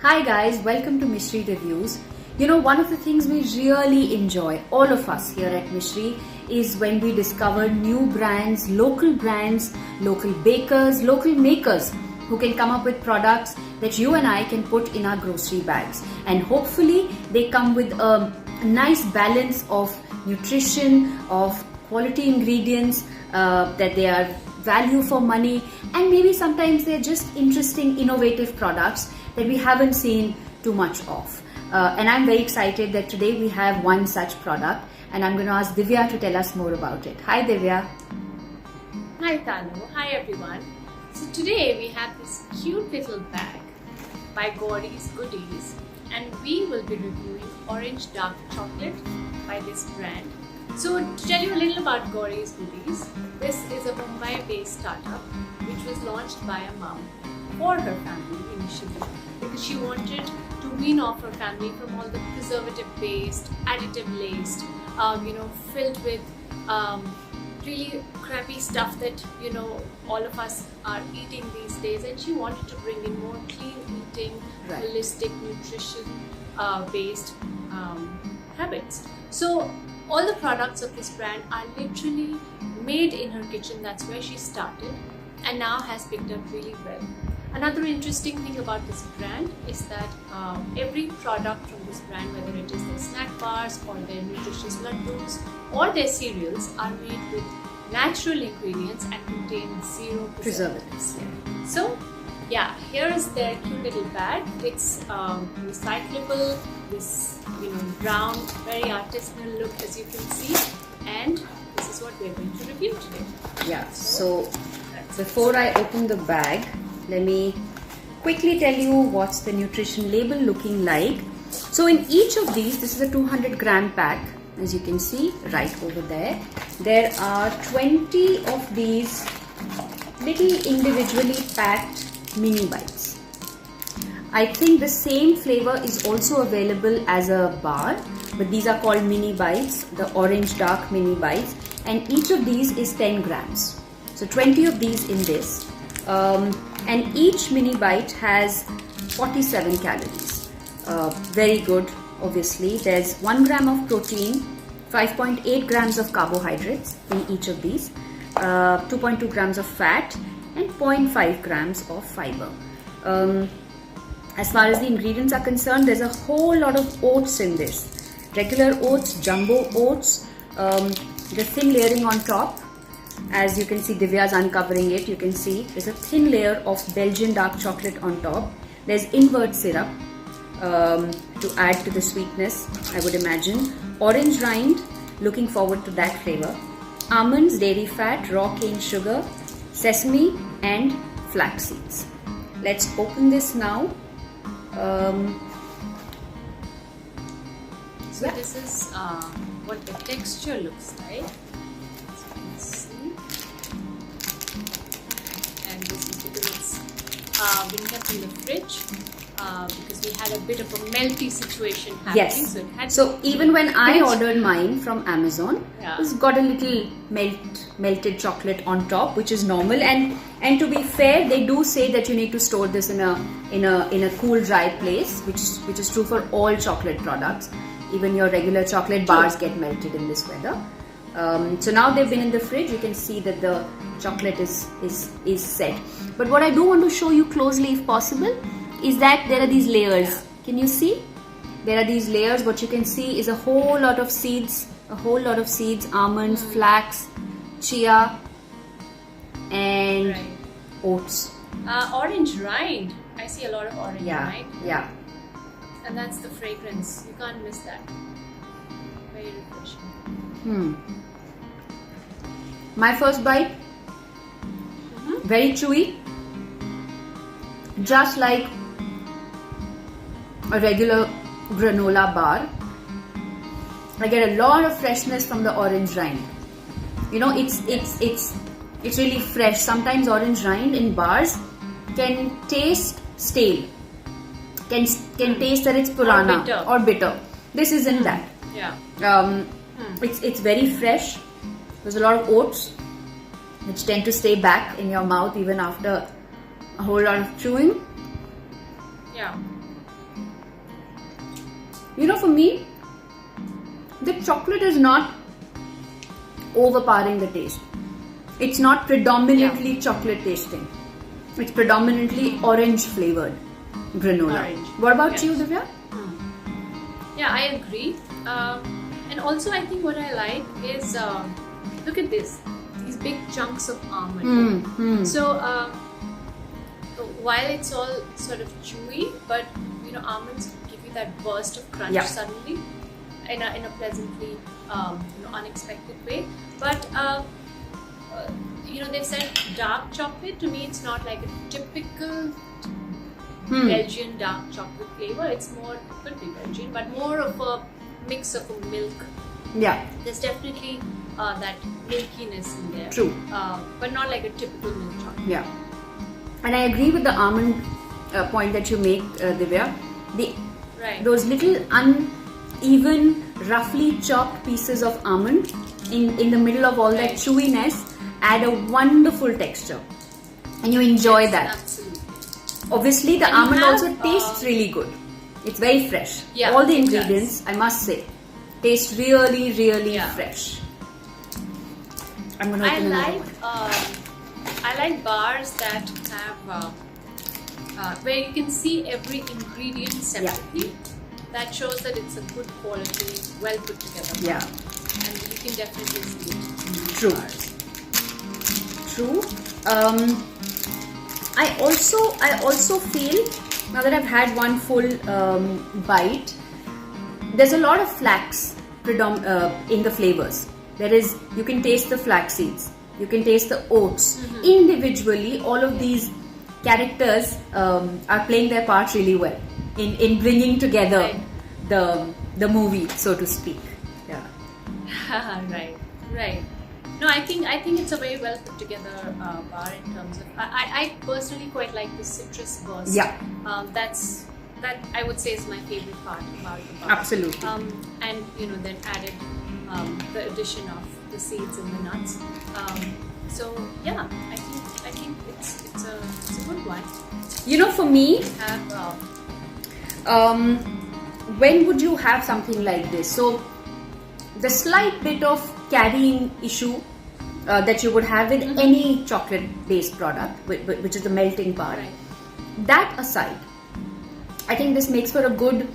Hi guys, welcome to Mishri Reviews. You know, one of the things we really enjoy, all of us here at Mishri, is when we discover new brands, local bakers, local makers who can come up with products that you and I can put in our grocery bags. And hopefully they come with a nice balance of nutrition, of quality ingredients, that they are value for money, and maybe sometimes they're just interesting, innovative products that we haven't seen too much of. And I'm very excited that today we have one such product, and I'm going to ask Divya to tell us more about it. Hi Divya. Hi Tanu, hi everyone. So today we have this cute little bag by Gauri's Goodies, and we will be reviewing Orange Dark Chocolate by this brand. So to tell you a little about Gauri's Goodies, this is a Mumbai-based startup which was launched by a mom for her family initially, because she wanted to wean off her family from all the preservative-based, additive-laced, filled with really crappy stuff that all of us are eating these days, and she wanted to bring in more clean eating, holistic nutrition based habits. So all the products of this brand are literally made in her kitchen. That's where she started, and now has picked up really well. Another interesting thing about this brand is that every product from this brand, whether it is their snack bars or their nutritious laddus or their cereals, are made with natural ingredients and contain zero preservatives. So yeah, here is their cute little bag. It's recyclable, this brown, very artisanal look, as you can see, and this is what we're going to review today. Yeah, so before I open the bag, let me quickly tell you what's the nutrition label looking like. So in each of these, this is a 200 gram pack, as you can see right over there. There are 20 of these little individually packed mini bites. I think the same flavor is also available as a bar, but these are called mini bites, the Orange Dark mini bites, and each of these is 10 grams. So 20 of these in this. And each mini bite has 47 calories. Very good, obviously. There's 1 gram of protein, 5.8 grams of carbohydrates in each of these, 2.2 grams of fat, and 0.5 grams of fiber. As far as the ingredients are concerned, there's a whole lot of oats in this. Regular oats, jumbo oats, the thin layering on top. As you can see, Divya's uncovering it. You can see there's a thin layer of Belgian dark chocolate on top. There's invert syrup to add to the sweetness, I would imagine. Orange rind, looking forward to that flavor. Almonds, dairy fat, raw cane sugar, sesame, and flax seeds. Let's open this now. So this is what the texture looks like. And this is because it's been kept in the fridge because we had a bit of a melty situation happening. Yes. So even when I ordered mine from Amazon, it's got a little melted chocolate on top, which is normal. And to be fair, they do say that you need to store this in a cool, dry place, which is true for all chocolate products. Even your regular chocolate bars get melted in this weather. So now they've been in the fridge. You can see that the chocolate is set. But what I do want to show you closely, if possible, is that there are these layers. Can you see? There are these layers. What you can see is a whole lot of seeds, almonds, flax, chia, and oats. Orange rind. I see a lot of orange rind. Yeah. And that's the fragrance. You can't miss that. Very refreshing. My first bite, very chewy, just like a regular granola bar. I get a lot of freshness from the orange rind. It's really fresh. Sometimes orange rind in bars can taste stale. Can taste that it's purana or bitter. This isn't that. Yeah. It's very fresh. There's a lot of oats which tend to stay back in your mouth even after a whole lot of chewing. Yeah. For me, the chocolate is not overpowering the taste. It's not predominantly chocolate tasting. It's predominantly orange flavored granola. Orange. What about Yes. you, Divya? Yeah, I agree. And also, I think what I like is look at this, these big chunks of almond. So while it's all sort of chewy, but almonds give you that burst of crunch Yeah. suddenly in a pleasantly unexpected way. But they've said dark chocolate. To me, it's not like a typical Belgian dark chocolate flavor. It's more, it could be Belgian, but more of a mix of a milk. Yeah, There's definitely that milkiness in there. True. But not like a typical milk chocolate. yeah. And I agree with the almond point that you make, Divya. Right. Those little uneven, roughly chopped pieces of almond in the middle of all that Right. chewiness add a wonderful texture, and you enjoy Yes, that. Absolutely. Obviously, the And you almond have, also tastes really good. It's very fresh. Yeah, All the it does. ingredients, I must say, taste really, really Yeah. fresh. I'm gonna I open another like one. I like bars that have where you can see every ingredient separately. That shows that it's a good quality, well put together. Yeah, And you can definitely see it in these True. bars. true. I also feel, now that I've had one full bite, there's a lot of flax in the flavors. You can taste the flax seeds, you can taste the oats. Individually, all of these characters are playing their part really well in bringing together Right. the movie, so to speak. Yeah. Right. No, I think it's a very well put together bar in terms of. I personally quite like the citrus burst. Yeah. That I would say is my favorite part about the bar. Absolutely. And then added the addition of the seeds and the nuts. So yeah, I think it's a good one. For me, Have when would you have something like this? So, the slight bit of carrying issue that you would have with any chocolate-based product, which is the melting part. Right. That aside, I think this makes for a good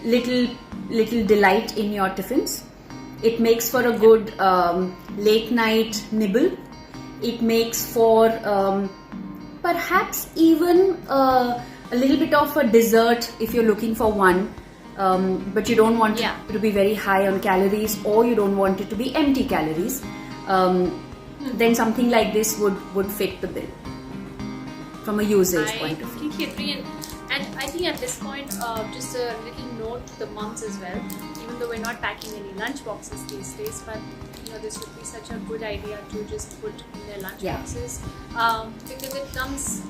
little delight in your tiffins. It makes for a good late night nibble. It makes for perhaps even a little bit of a dessert if you're looking for one, but you don't want it to be very high on calories, or you don't want it to be empty calories. Then something like this would fit the bill from a usage point I of view. completely agree, and I think at this point, just a little note to the moms as well. Even though we're not packing any lunch boxes these days, but this would be such a good idea to just put in their lunch boxes because it comes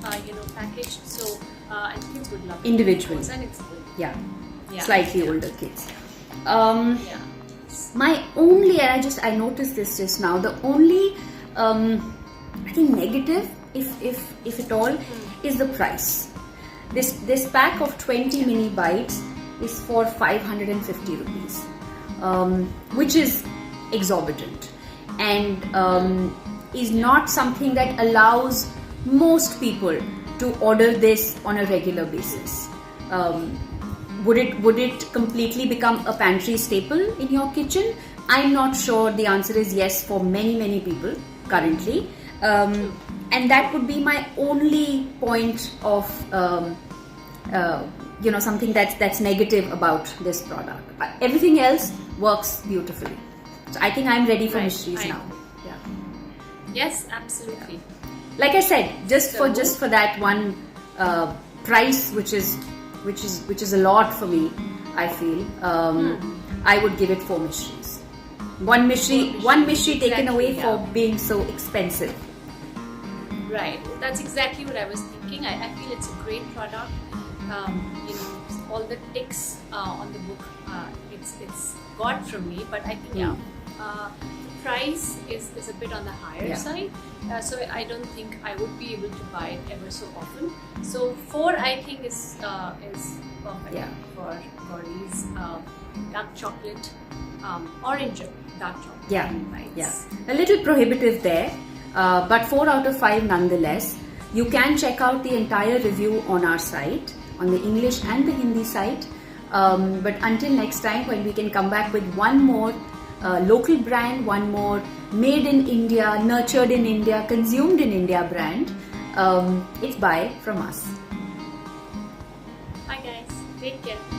packaged, so and kids would love it. Individually. Of course, and it's good. Yeah, Yeah. slightly older kids. Yeah. My only, and I noticed this just now, the only I think negative, if at all, is the price. This pack of 20 mini bites is for 550 rupees, which is exorbitant, and is not something that allows most people to order this on a regular basis. Would it completely become a pantry staple in your kitchen? I'm not sure. The answer is yes for many people currently, and that would be my only point of something that's negative about this product. Everything else works beautifully. So I think I'm ready for mysteries now. Yeah. Yes, absolutely. Like I said, just for that one price, which is a lot for me, I feel I would give it 4 mysteries. One mystery taken away for being so expensive. Right, that's exactly what I was thinking. I feel it's a great product. All the ticks on the book, it's got from me, but I think the price is a bit on the higher side, so I don't think I would be able to buy it ever so often. So 4, I think, is perfect Yeah. for Gauri's dark chocolate, orange dark chocolate Yeah, bites. yeah. A little prohibitive there, but 4 out of 5 nonetheless. You can check out the entire review on our site, on the English and the Hindi site. But until next time, when we can come back with one more local brand, one more made in India, nurtured in India, consumed in India brand, it's bye from us. Bye guys. Take care.